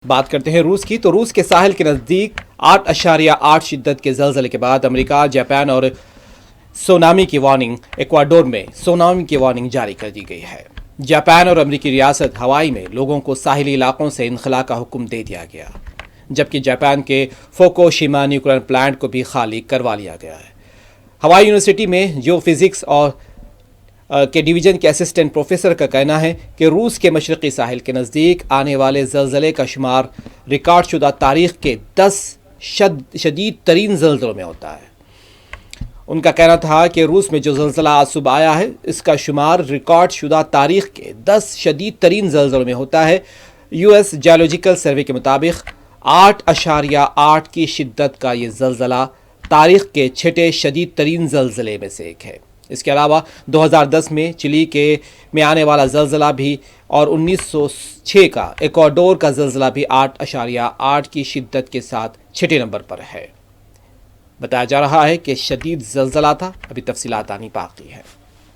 بات کرتے ہیں روس کی، تو روس کے ساحل کے نزدیک 8.8 شدت کے زلزلے کے بعد امریکہ، جاپان اور سونامی کی وارننگ ایکواڈور میں سونامی کی وارننگ جاری کر دی گئی ہے۔ جاپان اور امریکی ریاست ہوائی میں لوگوں کو ساحلی علاقوں سے انخلاء کا حکم دے دیا گیا، جبکہ جاپان کے فوکوشیما نیوکلیئر پلانٹ کو بھی خالی کروا لیا گیا ہے۔ ہوائی یونیورسٹی میں جیو فزکس اور کے ڈویژن کے اسسٹنٹ پروفیسر کا کہنا ہے کہ روس کے مشرقی ساحل کے نزدیک آنے والے زلزلے کا شمار ریکارڈ شدہ تاریخ کے 10 شدید ترین زلزلوں میں ہوتا ہے۔ ان کا کہنا تھا کہ روس میں جو زلزلہ آج صبح آیا ہے، اس کا شمار ریکارڈ شدہ تاریخ کے 10 شدید ترین زلزلوں میں ہوتا ہے۔ یو ایس جیولوجیکل سروے کے مطابق 8.8 کی شدت کا یہ زلزلہ تاریخ کے 6 شدید ترین زلزلے میں سے ایک ہے۔ اس کے علاوہ 2010 میں چلی میں آنے والا زلزلہ بھی اور 1906 کا ایکواڈور کا زلزلہ بھی 8.8 کی شدت کے ساتھ 6 نمبر پر ہے۔ بتایا جا رہا ہے کہ شدید زلزلہ تھا، ابھی تفصیلات آنی باقی ہے۔